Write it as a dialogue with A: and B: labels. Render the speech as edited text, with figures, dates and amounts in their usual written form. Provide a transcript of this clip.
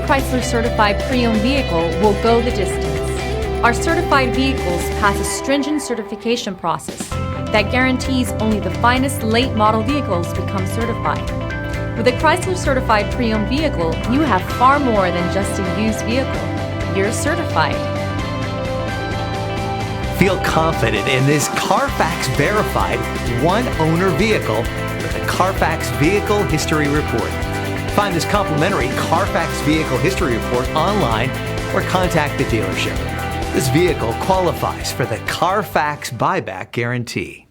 A: Chrysler certified pre-owned vehicle will go the distance. Our certified vehicles pass a stringent certification process that guarantees only the finest late model vehicles become certified. With a Chrysler certified pre-owned vehicle, you have far more than just a used vehicle. You're certified.
B: Feel confident in this CARFAX verified one-owner vehicle with a CARFAX Vehicle History Report. Find this complimentary CARFAX Vehicle History Report online or contact the dealership. This vehicle qualifies for the CARFAX buyback guarantee.